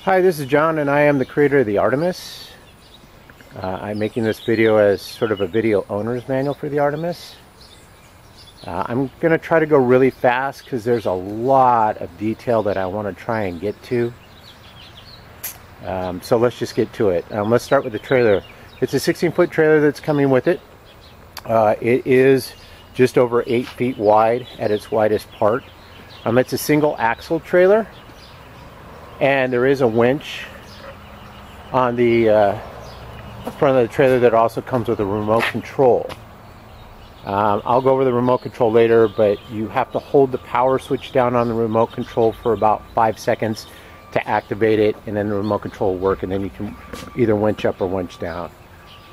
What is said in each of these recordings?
Hi, this is John and I am the creator of the Artemis. I'm making this video as sort of a video owner's manual for the Artemis. I'm going to try to go really fast because there's a lot of detail that I want to try and get to. So let's just get to it. Let's start with the trailer. It's a 16-foot trailer that's coming with it. It is just over 8 feet wide at its widest part. It's a single axle trailer. And there is a winch on the front of the trailer that also comes with a remote control. I'll go over the remote control later, but you have to hold the power switch down on the remote control for about 5 seconds to activate it, and then the remote control will work, and then you can either winch up or winch down.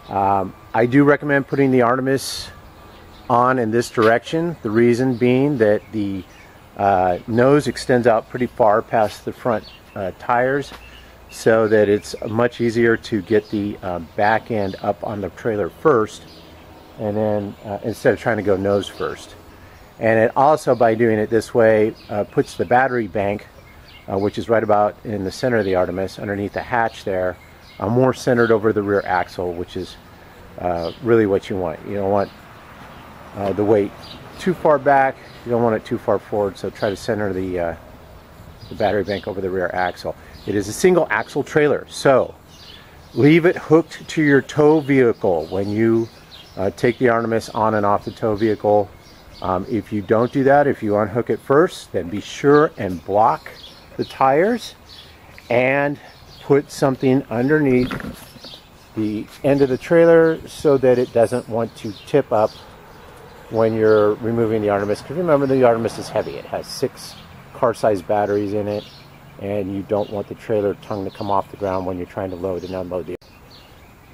I do recommend putting the Artemis on in this direction, the reason being that the nose extends out pretty far past the front tires, so that it's much easier to get the back end up on the trailer first, and then instead of trying to go nose first. And it also, by doing it this way, puts the battery bank, which is right about in the center of the Artemis, underneath the hatch there, more centered over the rear axle, which is really what you want. You don't want the weight too far back, you don't want it too far forward, so try to center the battery bank over the rear axle. It is a single axle trailer, so leave it hooked to your tow vehicle when you take the Artemis on and off the tow vehicle. If you don't do that, if you unhook it first, then be sure and block the tires and put something underneath the end of the trailer so that it doesn't want to tip up when you're removing the Artemis. Because remember, the Artemis is heavy. It has 6 car-sized batteries in it, and you don't want the trailer tongue to come off the ground when you're trying to load and unload the.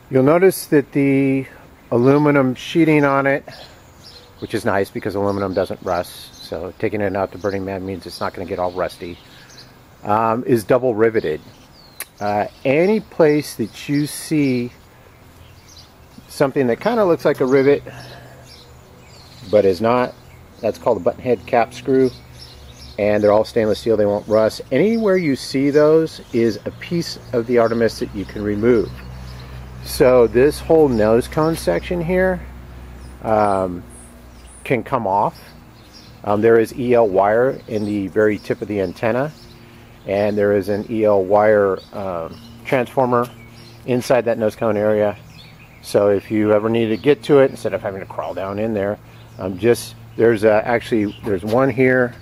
You'll notice that the aluminum sheeting on it, which is nice because aluminum doesn't rust, so taking it out to Burning Man means it's not going to get all rusty, is double riveted. Any place that you see something that kind of looks like a rivet but is not, that's called a button head cap screw, and they're all stainless steel, they won't rust. Anywhere you see those is a piece of the Artemis that you can remove. So this whole nose cone section here can come off. There is EL wire in the very tip of the antenna, and there is an EL wire transformer inside that nose cone area. So if you ever need to get to it, instead of having to crawl down in there, there's one here,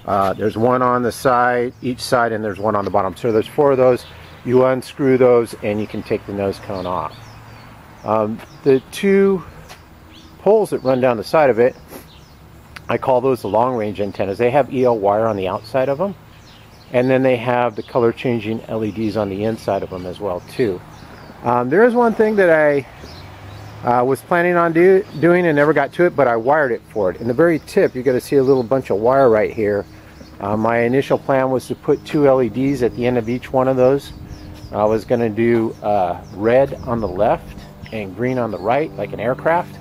there's one on the side, each side, and there's one on the bottom. So there's 4 of those. You unscrew those and you can take the nose cone off. The 2 poles that run down the side of it, I call those the long range antennas. They have EL wire on the outside of them, and then they have the color changing LEDs on the inside of them as well too. There is one thing that I was planning on doing and never got to it, but I wired it for it. In the very tip, you're going to see a little bunch of wire right here. My initial plan was to put 2 LEDs at the end of each one of those. I was going to do red on the left and green on the right, like an aircraft.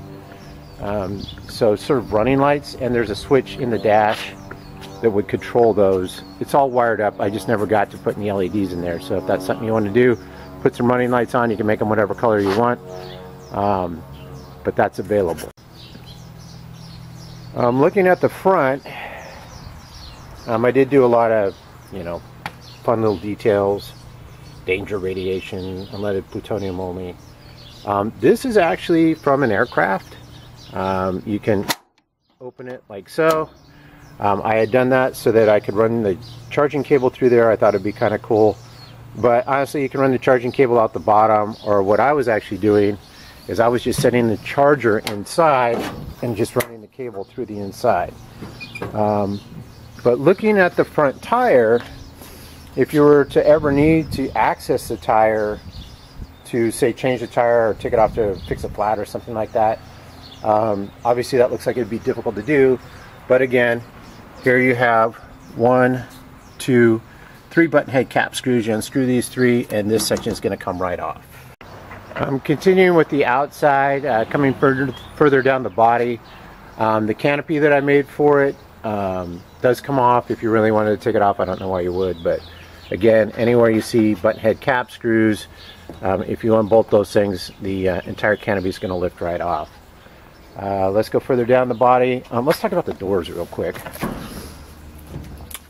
So sort of running lights, and there's a switch in the dash that would control those. It's all wired up. I just never got to putting the LEDs in there. So if that's something you want to do, put some running lights on. You can make them whatever color you want. But that's available. Looking at the front, I did do a lot of, fun little details. Danger radiation, unleaded plutonium only. This is actually from an aircraft. You can open it like so. I had done that so that I could run the charging cable through there. I thought it'd be kind of cool. But honestly, you can run the charging cable out the bottom, or what I was actually doing is I was just setting the charger inside and just running the cable through the inside. But looking at the front tire, if you were to ever need to access the tire to, say, change the tire or take it off to fix a flat or something like that, obviously that looks like it'd be difficult to do. But again, here you have 1, 2, 3 button head cap screws. You unscrew these 3 and this section is going to come right off. I'm continuing with the outside, coming further down the body. The canopy that I made for it does come off if you really wanted to take it off. I don't know why you would, but Again, anywhere you see button head cap screws, if you unbolt those things, the entire canopy is going to lift right off. Let's go further down the body. Let's talk about the doors real quick.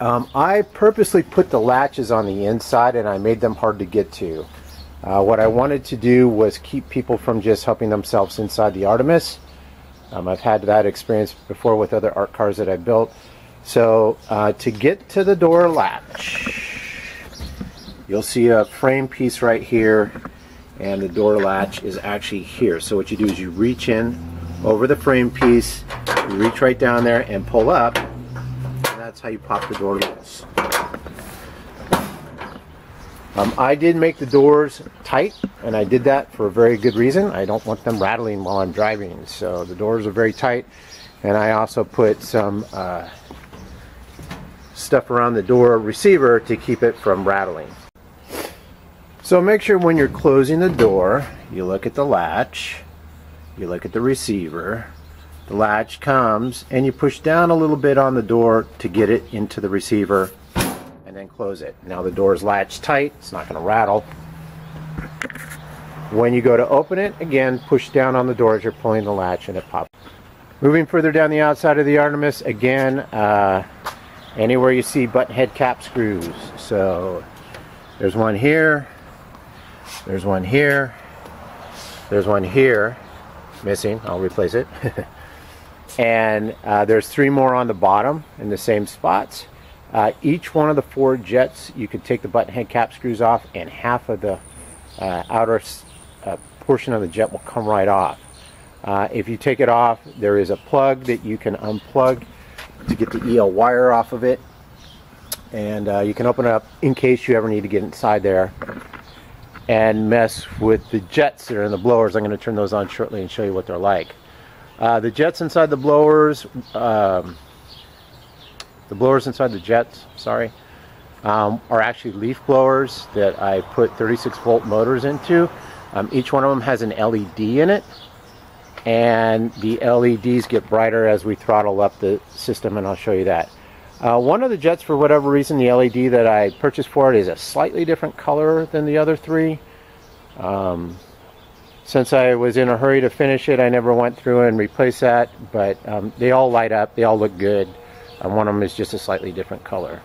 I purposely put the latches on the inside and I made them hard to get to. What I wanted to do was keep people from just helping themselves inside the Artemis. I've had that experience before with other art cars that I built. So to get to the door latch, you'll see a frame piece right here, and the door latch is actually here. So what you do is you reach in over the frame piece, you reach right down there and pull up, and that's how you pop the door loose. I did make the doors tight, and I did that for a very good reason. I don't want them rattling while I'm driving, so the doors are very tight. And I also put some stuff around the door receiver to keep it from rattling. So make sure when you're closing the door, you look at the latch, you look at the receiver, the latch comes, and you push down a little bit on the door to get it into the receiver, and then close it. Now the door is latched tight, it's not going to rattle. When you go to open it, again, push down on the door as you're pulling the latch and it pops. Moving further down the outside of the Artemis, again, anywhere you see button head cap screws. So there's one here, there's one here, there's one here, missing, I'll replace it. And there's 3 more on the bottom in the same spots. Each one of the 4 jets, you could take the button head cap screws off, and half of the outer portion of the jet will come right off. If you take it off, there is a plug that you can unplug to get the EL wire off of it, and you can open it up in case you ever need to get inside there and mess with the jets that are in the blowers. I'm going to turn those on shortly and show you what they're like. The jets inside the blowers, inside the jets, sorry, are actually leaf blowers that I put 36-volt motors into. Each one of them has an LED in it, and the LEDs get brighter as we throttle up the system, and I'll show you that. One of the jets, for whatever reason, the LED that I purchased for it is a slightly different color than the other 3. Since I was in a hurry to finish it, I never went through and replaced that, but they all light up, they all look good. One of them is just a slightly different color.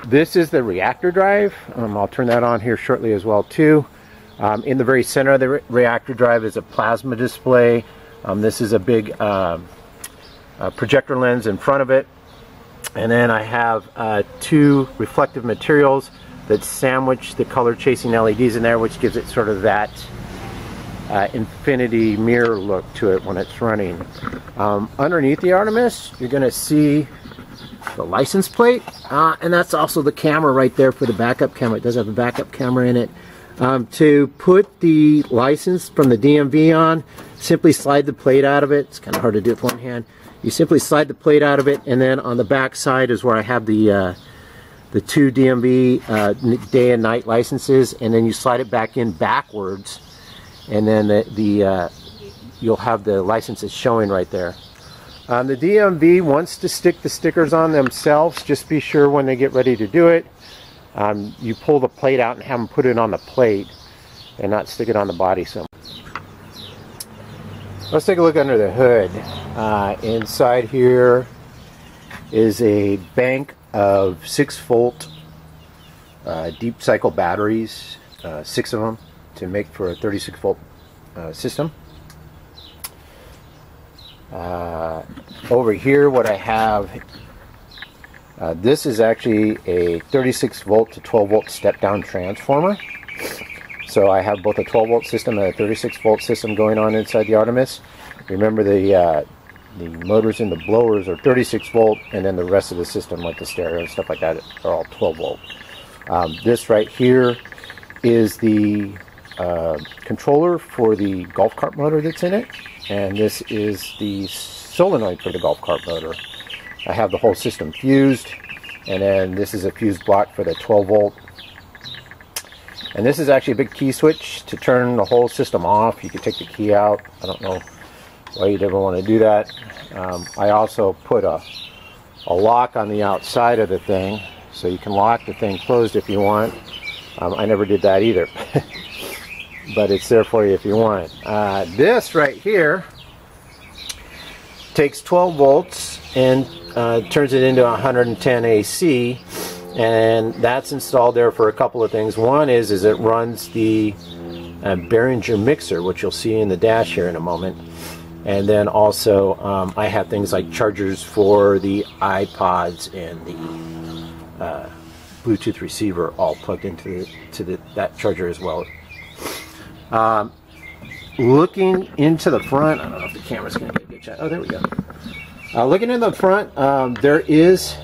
This is the reactor drive. I'll turn that on here shortly as well too. In the very center of the reactor drive is a plasma display. This is a big projector lens in front of it. And then I have 2 reflective materials that sandwich the color chasing LEDs in there, which gives it sort of that infinity mirror look to it when it's running. Underneath the Artemis, you're going to see the license plate, and that's also the camera right there for the backup camera. It does have a backup camera in it. To put the license from the DMV on, simply slide the plate out of it. It's kind of hard to do with one hand. You simply slide the plate out of it, and then on the back side is where I have the 2 DMV day and night licenses, and then you slide it back in backwards, and then you'll have the licenses showing right there. The DMV wants to stick the stickers on themselves. Just be sure when they get ready to do it, you pull the plate out and have them put it on the plate and not stick it on the body somewhere. Let's take a look under the hood. Inside here is a bank of 6-volt deep cycle batteries, 6 of them, to make for a 36-volt system. Over here, what I have, this is actually a 36-volt to 12-volt step-down transformer. So I have both a 12-volt system and a 36-volt system going on inside the Artemis. Remember, the motors in the blowers are 36-volt, and then the rest of the system, like the stereo and stuff like that, are all 12-volt. This right here is the controller for the golf cart motor that's in it, and this is the solenoid for the golf cart motor. I have the whole system fused, and then this is a fuse block for the 12-volt. And this is actually a big key switch to turn the whole system off. You can take the key out. I don't know why you'd ever want to do that. I also put a lock on the outside of the thing so you can lock the thing closed if you want. I never did that either, but it's there for you if you want. This right here takes 12 volts and turns it into 110 AC, and that's installed there for a couple of things. One is it runs the Behringer mixer, which you'll see in the dash here in a moment. And then also I have things like chargers for the iPods and the Bluetooth receiver all plugged into that charger as well. Looking into the front, I don't know if the camera's going to get a good shot. Oh, there we go. Looking in the front, there is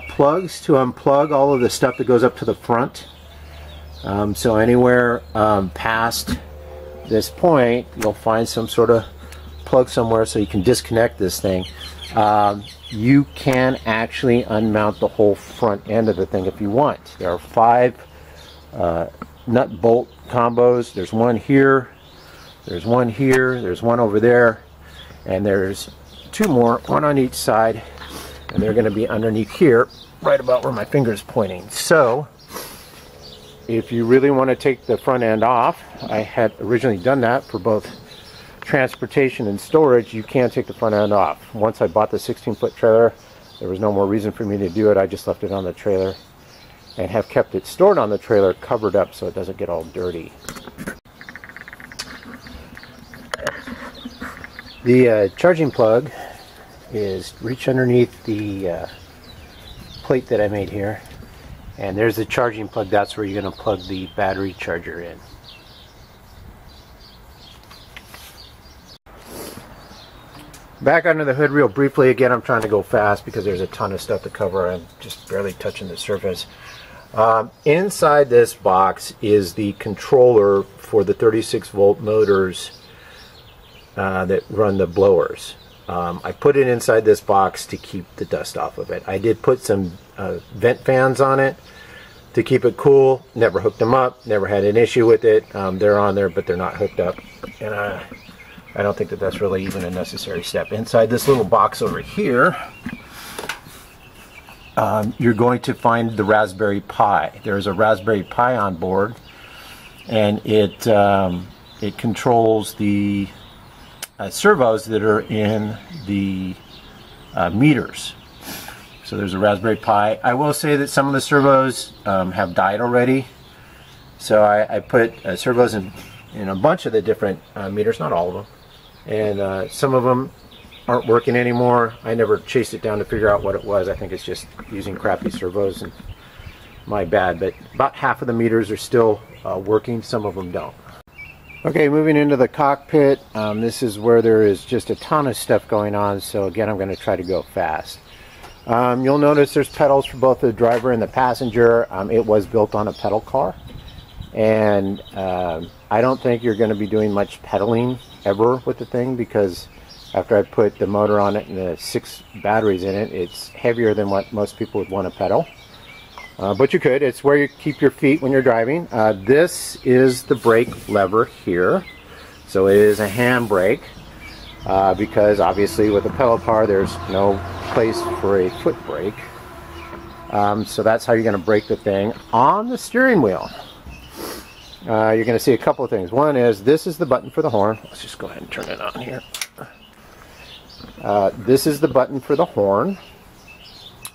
plugs to unplug all of the stuff that goes up to the front. So anywhere past this point, you'll find some sort of plug somewhere so you can disconnect this thing. You can actually unmount the whole front end of the thing if you want. There are 5 nut bolt combos. There's one here, there's one here, there's one over there, and there's 2 more, one on each side, and they're going to be underneath here, right about where my finger's pointing. So if you really want to take the front end off, I had originally done that for both transportation and storage. You can take the front end off. Once I bought the 16-foot trailer, there was no more reason for me to do it. I just left it on the trailer and have kept it stored on the trailer, covered up so it doesn't get all dirty. The charging plug is reach underneath the plate that I made here, and there's the charging plug. That's where you're going to plug the battery charger in. Back under the hood real briefly. Again, I'm trying to go fast because there's a ton of stuff to cover. I'm just barely touching the surface. Inside this box is the controller for the 36-volt motors that run the blowers. I put it inside this box to keep the dust off of it. I did put some vent fans on it to keep it cool. Never hooked them up, never had an issue with it. They're on there, but they're not hooked up. And I don't think that that's really even a necessary step. Inside this little box over here, you're going to find the Raspberry Pi. There's a Raspberry Pi on board, and it controls the servos that are in the meters. So there's a Raspberry Pi. I will say that some of the servos have died already, so I put servos in a bunch of the different meters, not all of them, and some of them aren't working anymore. I never chased it down to figure out what it was. I think it's just using crappy servos, and my bad, but about half of the meters are still working, some of them don't. Okay, moving into the cockpit, this is where there is just a ton of stuff going on, so again I'm going to try to go fast. You'll notice there's pedals for both the driver and the passenger. It was built on a pedal car, and I don't think you're going to be doing much pedaling ever with the thing, because after I put the motor on it and the 6 batteries in it, it's heavier than what most people would want to pedal. But you could. It's where you keep your feet when you're driving. This is the brake lever here. So it is a hand brake, because obviously with a pedal car there's no place for a foot brake. So that's how you're going to brake the thing. On the steering wheel, you're going to see a couple of things. One is this is the button for the horn. Let's just go ahead and turn it on here. This is the button for the horn.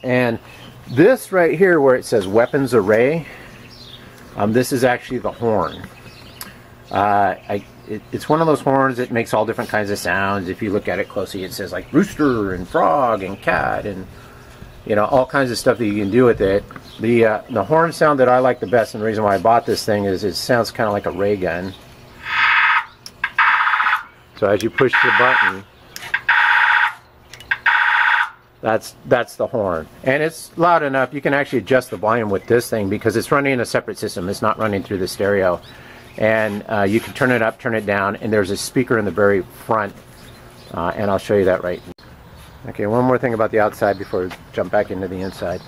And this right here where it says weapons array, this is actually the horn. It's one of those horns that makes all different kinds of sounds. If you look at it closely, it says like rooster and frog and cat and, you know, all kinds of stuff that you can do with it. The horn sound that I like the best, and the reason why I bought this thing, is it sounds kind of like a ray gun. So as you push the button, that's the horn, and it's loud enough. You can actually adjust the volume with this thing because it's running in a separate system. It's not running through the stereo, and you can turn it up, turn it down, and there's a speaker in the very front, and I'll show you that right now. Okay, one more thing about the outside before we jump back into the inside.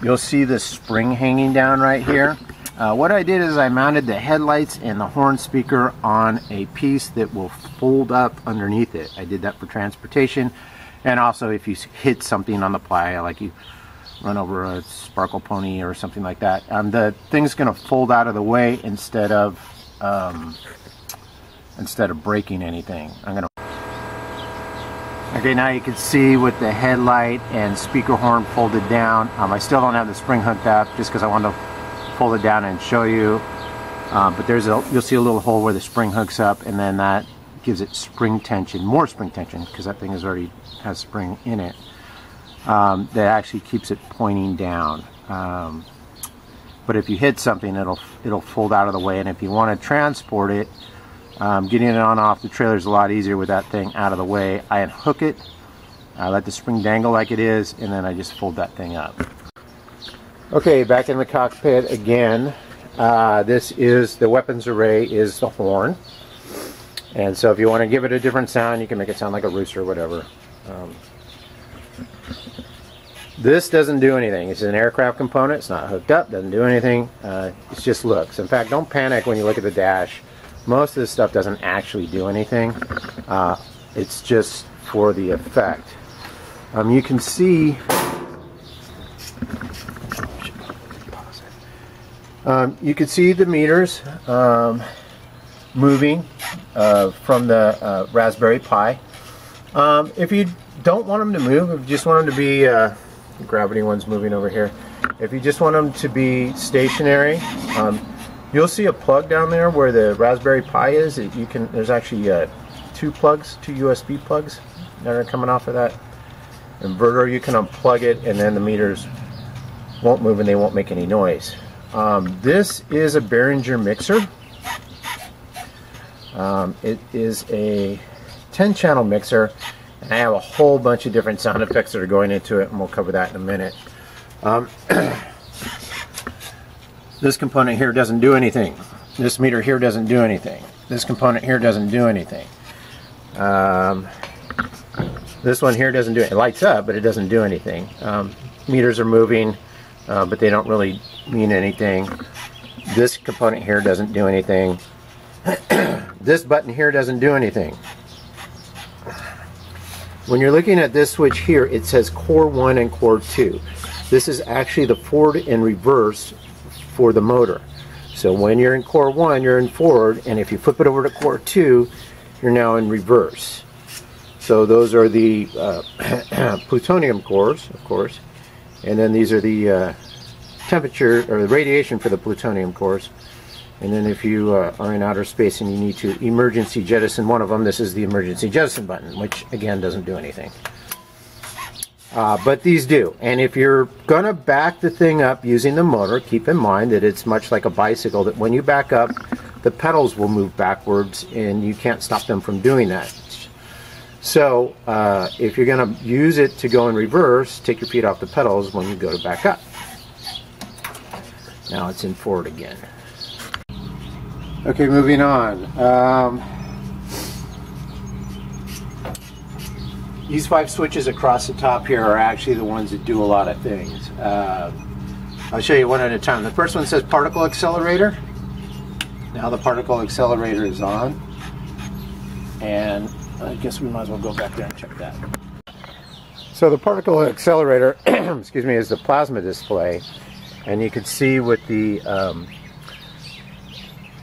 You'll see the spring hanging down right here. What I did is I mounted the headlights and the horn speaker on a piece that will fold up underneath it. I did that for transportation. And also if you hit something on the ply, like you run over a sparkle pony or something like that. The thing's going to fold out of the way instead of breaking anything. Okay, now you can see with the headlight and speaker horn folded down. I still don't have the spring hooked up just because I wanted to fold it down and show you. But you'll see a little hole where the spring hooks up, and then that gives it spring tension, more spring tension, because that thing already has spring in it. That actually keeps it pointing down. But if you hit something, it'll fold out of the way. And if you want to transport it, getting it on off the trailer is a lot easier with that thing out of the way. I unhook it, I let the spring dangle like it is, and then I just fold that thing up. Okay, back in the cockpit again. This is the weapons array, is the horn. And so if you want to give it a different sound, you can make it sound like a rooster or whatever. This doesn't do anything. It's an aircraft component. It's not hooked up, doesn't do anything. It just looks. In fact, don't panic when you look at the dash. Most of this stuff doesn't actually do anything. It's just for the effect. You can see the meters moving from the Raspberry Pi. If you don't want them to move, if you just want them to be, gravity one's moving over here. If you just want them to be stationary, you'll see a plug down there where the Raspberry Pi is. There's actually two USB plugs that are coming off of that inverter. You can unplug it, and then the meters won't move and they won't make any noise. This is a Behringer mixer. It is a 10-channel mixer, and I have a whole bunch of different sound effects that are going into it, and we'll cover that in a minute. This component here doesn't do anything. This meter here doesn't do anything. This component here doesn't do anything. This one here doesn't do it. It lights up, but it doesn't do anything. Meters are moving, but they don't really mean anything. This component here doesn't do anything. This button here doesn't do anything. When you're looking at this switch here, it says core 1 and core 2. This is actually the forward and reverse for the motor. So when you're in core 1, you're in forward, and if you flip it over to core 2, you're now in reverse. So those are the plutonium cores, of course, and then these are the temperature or the radiation for the plutonium cores. And then if you are in outer space and you need to emergency jettison one of them, this is the emergency jettison button, which again doesn't do anything. But these do. And if you're going to back the thing up using the motor, keep in mind that it's much like a bicycle, that when you back up, the pedals will move backwards and you can't stop them from doing that. So if you're going to use it to go in reverse, take your feet off the pedals when you go to back up. Now it's in forward again. Okay, moving on. These 5 switches across the top here are actually the ones that do a lot of things. I'll show you one at a time. The first one says particle accelerator. Now the particle accelerator is on. And I guess we might as well go back there and check that. So the particle accelerator, excuse me, is the plasma display. And you can see with the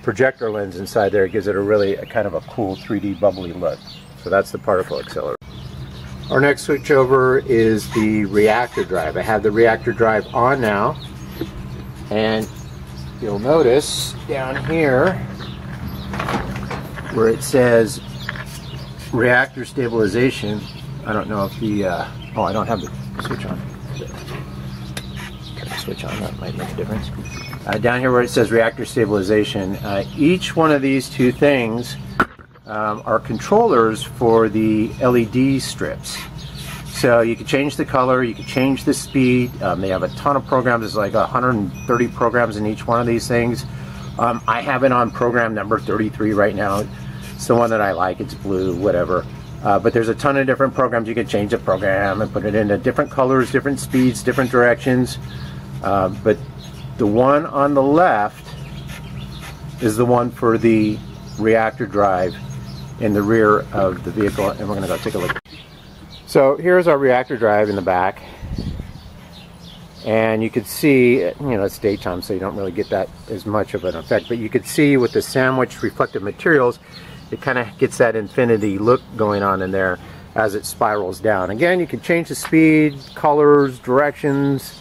projector lens inside there, it gives it a kind of a cool 3D bubbly look. So that's the particle accelerator. Our next switch over is the reactor drive. I have the reactor drive on now, and you'll notice down here where it says reactor stabilization. I don't know if the oh, I don't have the switch on. Turn the switch on, that might make a difference. Down here where it says reactor stabilization, each one of these two things are controllers for the LED strips. So you can change the color, you can change the speed. They have a ton of programs. There's like 130 programs in each one of these things. I have it on program number 33 right now. It's the one that I like. It's blue, whatever. But there's a ton of different programs. You can change the program and put it into different colors, different speeds, different directions. But the one on the left is the one for the reactor drive in the rear of the vehicle, and we're going to go take a look. So here's our reactor drive in the back. And you could see, you know, it's daytime, so you don't really get that as much of an effect, but you could see with the sandwich reflective materials, it kind of gets that infinity look going on in there as it spirals down. Again, you can change the speed, colors, directions,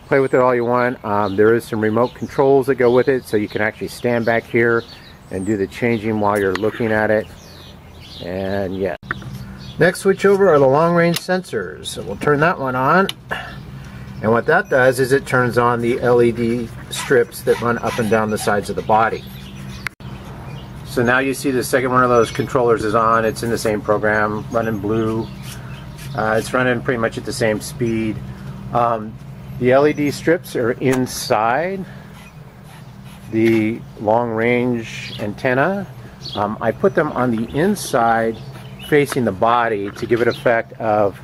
play with it all you want. There is some remote controls that go with it, so you can actually stand back here and do the changing while you're looking at it. And yeah. Next switch over are the long range sensors. So we'll turn that one on. And what that does is it turns on the LED strips that run up and down the sides of the body. So now you see the second one of those controllers is on. It's in the same program, running blue. It's running pretty much at the same speed. The LED strips are inside the long range antenna. I put them on the inside facing the body to give it effect of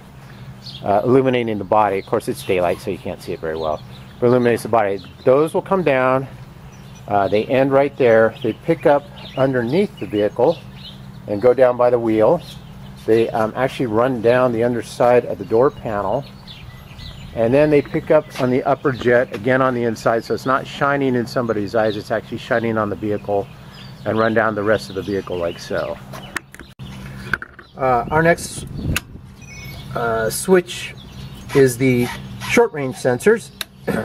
illuminating the body. Of course, it's daylight, so you can't see it very well, but illuminates the body. Those will come down. They end right there. They pick up underneath the vehicle and go down by the wheel. They actually run down the underside of the door panel, and then they pick up on the upper jet, again on the inside, so it's not shining in somebody's eyes, it's actually shining on the vehicle, and run down the rest of the vehicle like so. Our next switch is the short range sensors.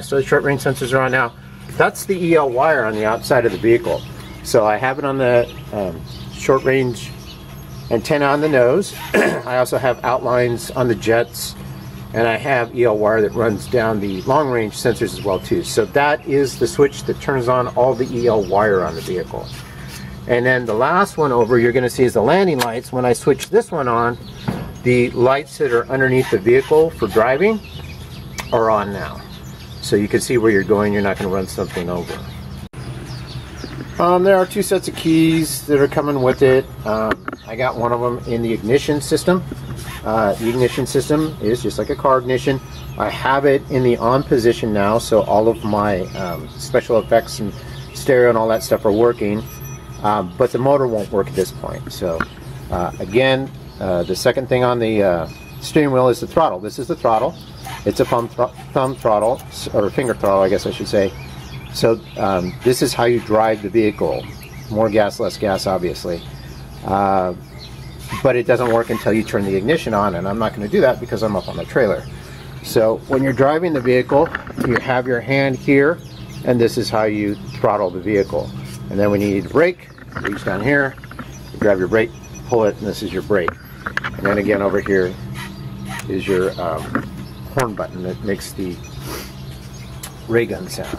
So the short range sensors are on now. That's the EL wire on the outside of the vehicle. So I have it on the short range antenna on the nose. I also have outlines on the jets, and I have EL wire that runs down the long range sensors as well too. So that is the switch that turns on all the EL wire on the vehicle. And then the last one over you're going to see is the landing lights. When I switch this one on, the lights that are underneath the vehicle for driving are on now. So you can see where you're going, you're not going to run something over. There are two sets of keys that are coming with it. I got one of them in the ignition system. The ignition system is just like a car ignition. I have it in the on position now, so all of my special effects and stereo and all that stuff are working. But the motor won't work at this point. So again, the second thing on the steering wheel is the throttle. This is the throttle. It's a thumb throttle, or finger throttle, I guess I should say. So this is how you drive the vehicle. More gas, less gas, obviously. But it doesn't work until you turn the ignition on, and I'm not going to do that because I'm up on the trailer. So when you're driving the vehicle, you have your hand here, and this is how you throttle the vehicle. And then when you need to brake, reach down here, you grab your brake, pull it, and this is your brake. And then again over here is your horn button that makes the ray gun sound.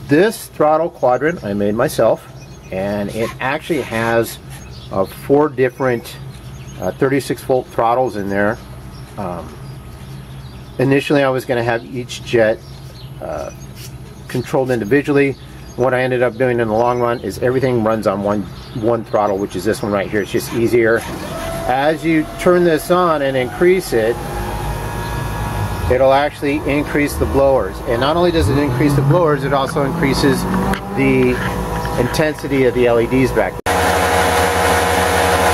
This throttle quadrant I made myself, and it actually has 4 different 36 volt throttles in there. Initially I was going to have each jet controlled individually. What I ended up doing in the long run is everything runs on one throttle, which is this one right here. It's just easier. As you turn this on and increase it, it'll actually increase the blowers. And not only does it increase the blowers, it also increases the intensity of the LEDs back there.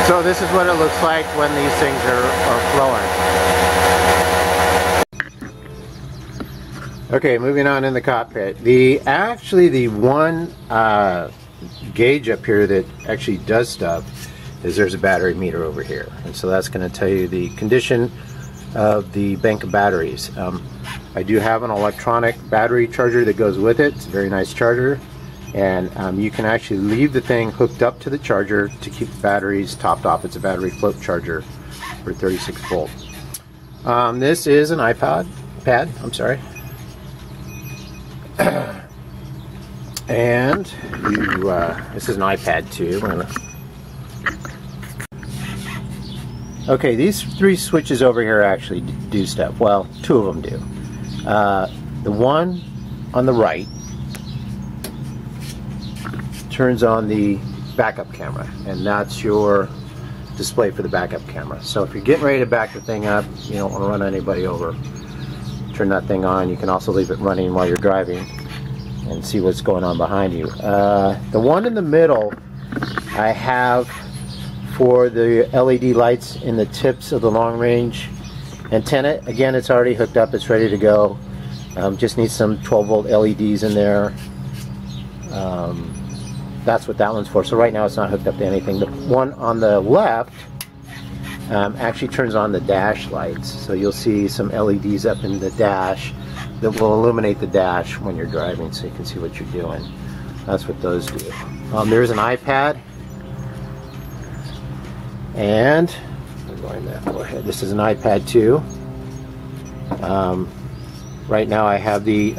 So this is what it looks like when these things are flowing. Okay, moving on in the cockpit. Actually the one gauge up here that actually does stuff is there's a battery meter over here. And so that's going to tell you the condition of the bank of batteries. I do have an electronic battery charger that goes with it. It's a very nice charger, and you can actually leave the thing hooked up to the charger to keep the batteries topped off. It's a battery float charger for 36 volt. This is an iPad, I'm sorry. And this is an iPad too. Okay, these 3 switches over here actually do stuff. Well, 2 of them do. The one on the right turns on the backup camera, and that's your display for the backup camera. So if you're getting ready to back the thing up, you don't want to run anybody over, turn that thing on. You can also leave it running while you're driving and see what's going on behind you. The one in the middle I have for the LED lights in the tips of the long range Antenna, again, it's already hooked up, it's ready to go. Just needs some 12-volt LEDs in there. That's what that one's for. So right now it's not hooked up to anything. The one on the left actually turns on the dash lights. So you'll see some LEDs up in the dash that will illuminate the dash when you're driving, so you can see what you're doing. That's what those do. There's an iPad, and I'm going to go ahead. This is an iPad too. Right now I have the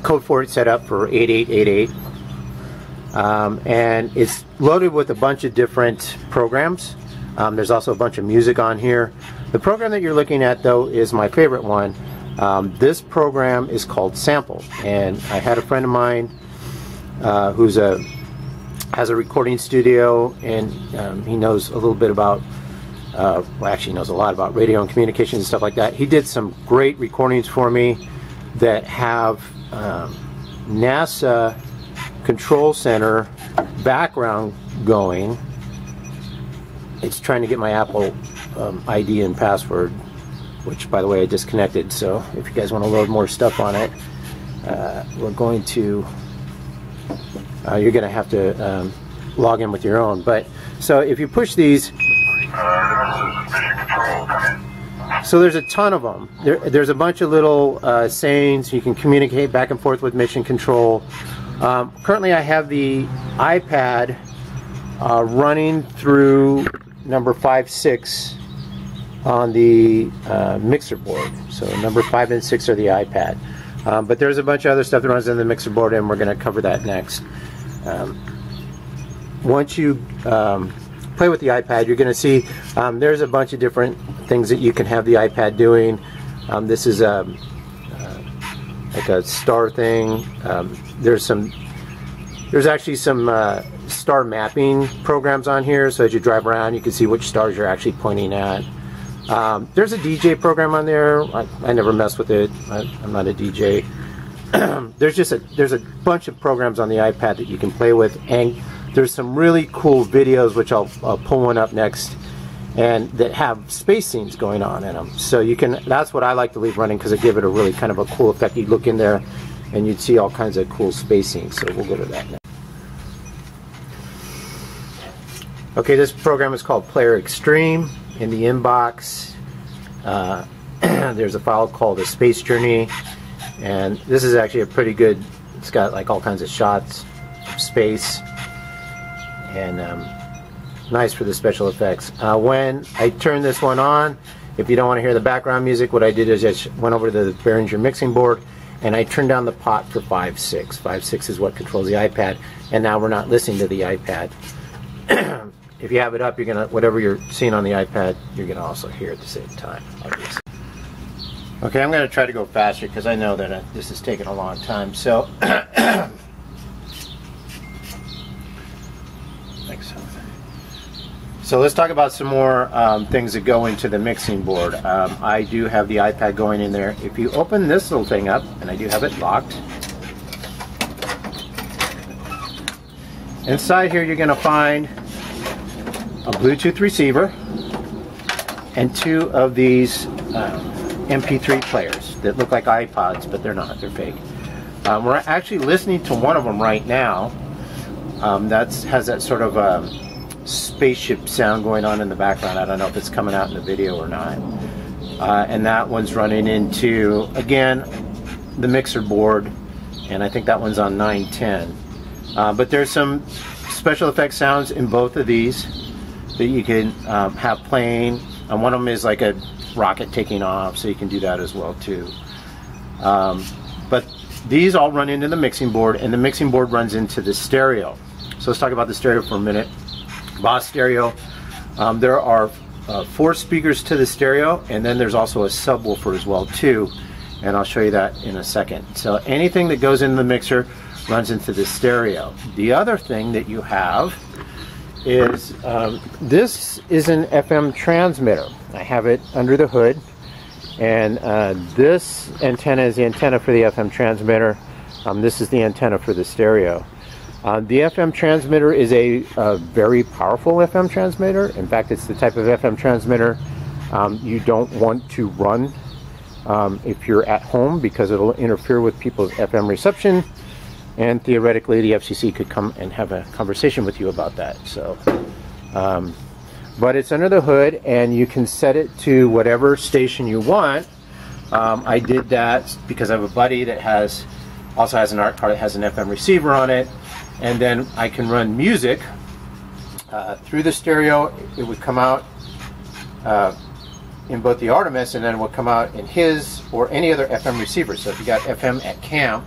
code for it set up for 8888, and it's loaded with a bunch of different programs. There's also a bunch of music on here. The program that you're looking at, though, is my favorite one. This program is called Sample, and I had a friend of mine who's has a recording studio, and he knows a little bit about well, actually knows a lot about radio and communications and stuff like that. He did some great recordings for me that have NASA Control Center background going. It's trying to get my Apple ID and password, which, by the way, I disconnected. So if you guys want to load more stuff on it, we're going to you're going to have to log in with your own. But so if you push these, so there's a ton of them. There's a bunch of little sayings. You can communicate back and forth with mission control. Currently I have the iPad running through number 5, 6 on the mixer board. So number 5 and 6 are the iPad. But there's a bunch of other stuff that runs in the mixer board, and we're going to cover that next. Once you play with the iPad, you're going to see there's a bunch of different things that you can have the iPad doing. This is like a star thing. There's actually some star mapping programs on here, so as you drive around you can see which stars you're actually pointing at. There's a DJ program on there. I never mess with it. I'm not a DJ. There's a bunch of programs on the iPad that you can play with, and there's some really cool videos, which I'll pull one up next, and that have space scenes going on in them. So you can, that's what I like to leave running, because it gives it a really kind of a cool effect. You'd look in there and you'd see all kinds of cool space scenes. So we'll go to that now. Okay, this program is called Player Extreme. In the inbox, there's a file called A Space Journey, and this is actually a pretty good, it's got like all kinds of shots of space, and nice for the special effects. When I turn this one on, if you don't want to hear the background music, what I did is I just went over to the Behringer mixing board and I turned down the pot for 5.6. 5.6 is what controls the iPad, and now we're not listening to the iPad. If you have it up, you're gonna, whatever you're seeing on the iPad, you're gonna also hear at the same time, obviously. Okay, I'm gonna try to go faster because I know that this is taking a long time. So, so let's talk about some more things that go into the mixing board. I do have the iPad going in there. If you open this little thing up, and I do have it locked, inside here you're gonna find a Bluetooth receiver and 2 of these MP3 players that look like iPods, but they're not, they're fake. We're actually listening to one of them right now. That has that sort of spaceship sound going on in the background. I don't know if it's coming out in the video or not. And that one's running into, again, the mixer board, and I think that one's on 910. But there's some special effects sounds in both of these that you can have playing. And one of them is like a rocket taking off, so you can do that as well too. But these all run into the mixing board, and the mixing board runs into the stereo. So let's talk about the stereo for a minute. Boss stereo. There are 4 speakers to the stereo, and then there's also a subwoofer as well too, and I'll show you that in a second. So anything that goes into the mixer runs into the stereo. The other thing that you have is this is an FM transmitter. I have it under the hood, and this antenna is the antenna for the FM transmitter. This is the antenna for the stereo. The FM transmitter is a very powerful FM transmitter. In fact, it's the type of FM transmitter You don't want to run if you're at home, because it'll interfere with people's FM reception, and theoretically the FCC could come and have a conversation with you about that. So, but it's under the hood, and you can set it to whatever station you want. I did that because I have a buddy that also has an art car that has an FM receiver on it, and then I can run music through the stereo. It would come out in both the Artemis, and then it would come out in his or any other FM receiver. So if you got FM at camp,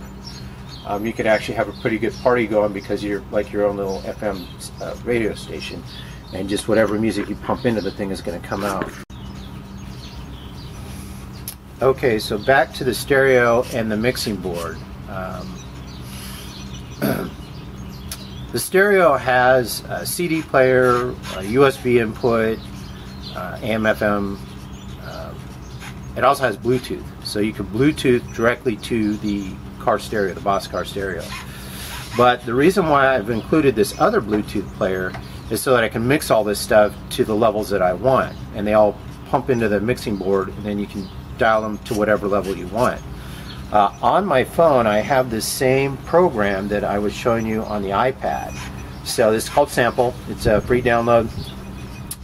you could actually have a pretty good party going, because you're like your own little FM radio station, and just whatever music you pump into the thing is going to come out. Okay, so back to the stereo and the mixing board. The stereo has a CD player, a USB input, AM, FM. It also has Bluetooth, so you can Bluetooth directly to the car stereo, the Boss car stereo. But the reason why I've included this other Bluetooth player is so that I can mix all this stuff to the levels that I want, and they all pump into the mixing board, and then you can dial them to whatever level you want. On my phone, I have this same program that I was showing you on the iPad. So this is called Sample. It's a free download,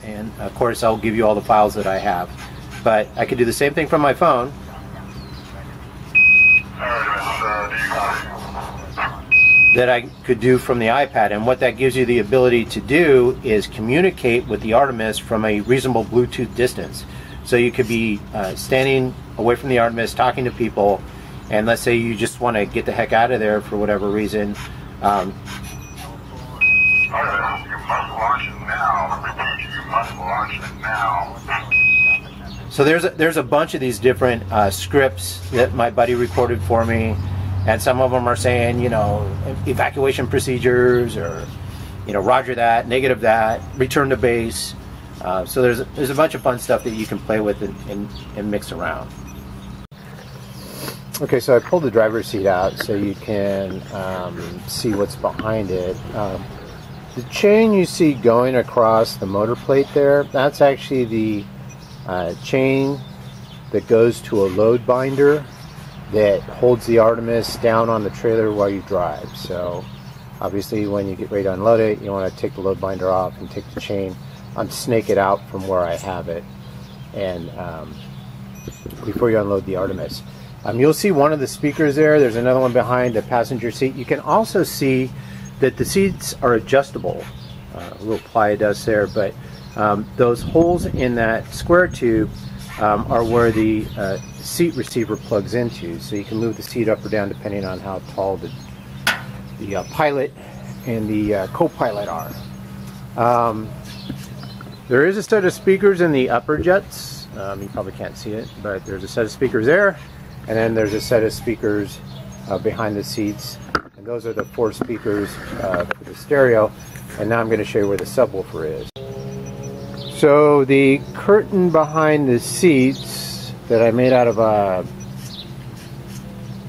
and of course I'll give you all the files that I have. But I could do the same thing from my phone. That I could do from the iPad, and what that gives you the ability to do is communicate with the Artemis from a reasonable Bluetooth distance. So you could be standing away from the Artemis talking to people, and let's say you just want to get the heck out of there for whatever reason. You must launch it now. You must launch it now. So there's a bunch of these different scripts that my buddy recorded for me, and some of them are saying, you know, evacuation procedures, or, you know, roger that, negative that, return to base. So there's a bunch of fun stuff that you can play with and mix around. Okay, so I pulled the driver's seat out so you can see what's behind it. The chain you see going across the motor plate there, that's actually the chain that goes to a load binder that holds the Artemis down on the trailer while you drive. So obviously when you get ready to unload it, you want to take the load binder off and take the chain, unsnake it out from where I have it, and before you unload the Artemis. You'll see one of the speakers there. There's another one behind the passenger seat. You can also see that the seats are adjustable. A little ply dust there, but those holes in that square tube are where the seat receiver plugs into. So you can move the seat up or down depending on how tall the pilot and the co-pilot are. There is a set of speakers in the upper jets. You probably can't see it, but there's a set of speakers there. And then there's a set of speakers behind the seats, and those are the 4 speakers for the stereo. And now I'm going to show you where the subwoofer is. So the curtain behind the seats that I made out of a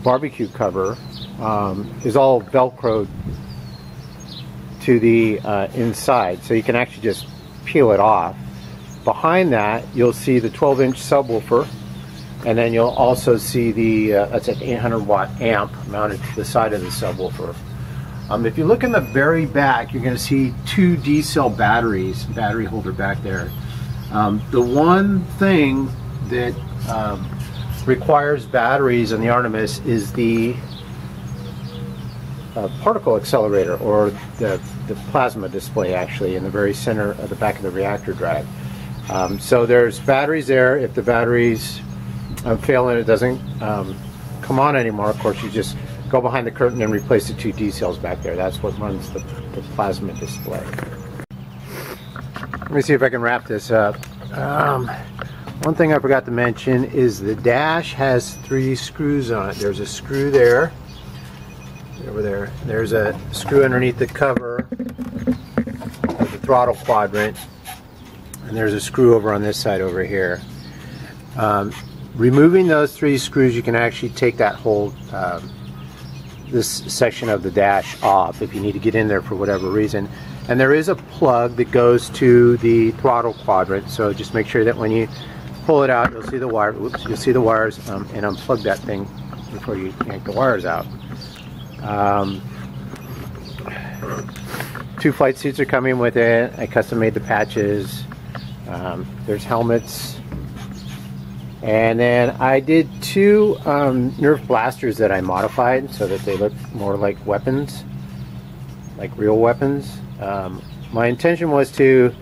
barbecue cover is all Velcroed to the inside, so you can actually just peel it off. Behind that, you'll see the 12-inch subwoofer. And then you'll also see the, that's an 800-watt amp mounted to the side of the subwoofer. If you look in the very back, you're going to see 2 D-cell batteries, battery holder back there. The one thing that requires batteries in the Artemis is the particle accelerator, or the plasma display, actually, in the very center of the back of the reactor drive. So there's batteries there. If the batteries fail and it doesn't come on anymore, of course you just go behind the curtain and replace the 2 D cells back there. That's what runs the plasma display. Let me see if I can wrap this up. One thing I forgot to mention is the dash has 3 screws on it. There's a screw there, over there. There's a screw underneath the cover of the throttle quadrant, and there's a screw over on this side over here. Removing those 3 screws, you can actually take that whole this section of the dash off if you need to get in there for whatever reason. And there is a plug that goes to the throttle quadrant, so just make sure that when you pull it out, you'll see the wire. Oops, you'll see the wires, and unplug that thing before you yank the wires out. 2 flight suits are coming with it. I custom made the patches. There's helmets. And then I did 2 Nerf blasters that I modified so that they look more like weapons, like real weapons. My intention was to,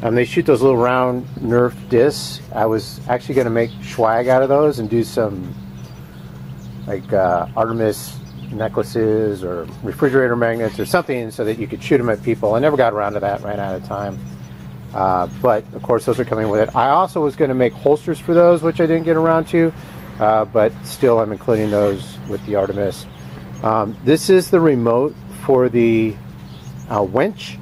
they shoot those little round Nerf discs. I was actually going to make swag out of those and do some like Artemis necklaces or refrigerator magnets or something so that you could shoot them at people. I never got around to that, ran out of time. But of course those are coming with it. I also was going to make holsters for those, which I didn't get around to, but still I'm including those with the Artemis. This is the remote for the winch.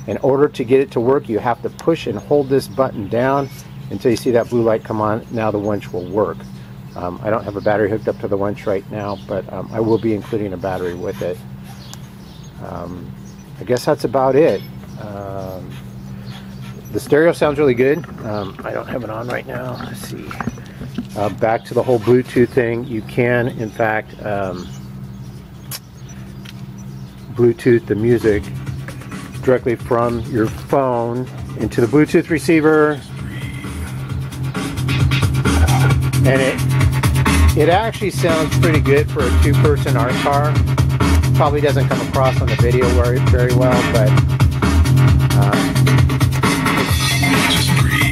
In order to get it to work, you have to push and hold this button down until you see that blue light come on. Now the winch will work. I don't have a battery hooked up to the winch right now, but I will be including a battery with it. I guess that's about it. The stereo sounds really good. I don't have it on right now. Let's see. Back to the whole Bluetooth thing. You can, in fact, Bluetooth the music directly from your phone into the Bluetooth receiver. And it actually sounds pretty good for a 2-person art car. Probably doesn't come across on the video very well, but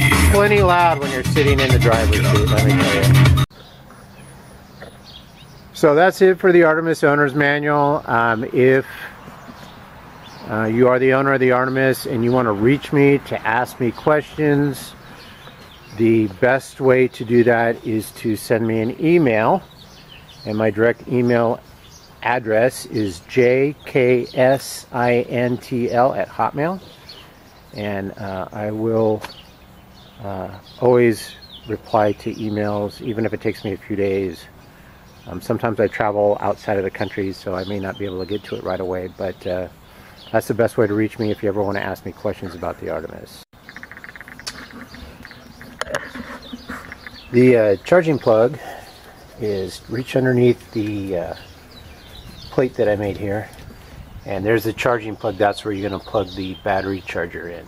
it's plenty loud when you're sitting in the driver's seat, let me tell you. So that's it for the Artemis Owner's Manual. If you are the owner of the Artemis and you want to reach me to ask me questions, the best way to do that is to send me an email, and my direct email address is jksintl@hotmail, and I will always reply to emails, even if it takes me a few days. Sometimes I travel outside of the country, so I may not be able to get to it right away, but that's the best way to reach me if you ever want to ask me questions about the Artemis. The charging plug is reach underneath the plate that I made here, and there's the charging plug. That's where you're going to plug the battery charger in.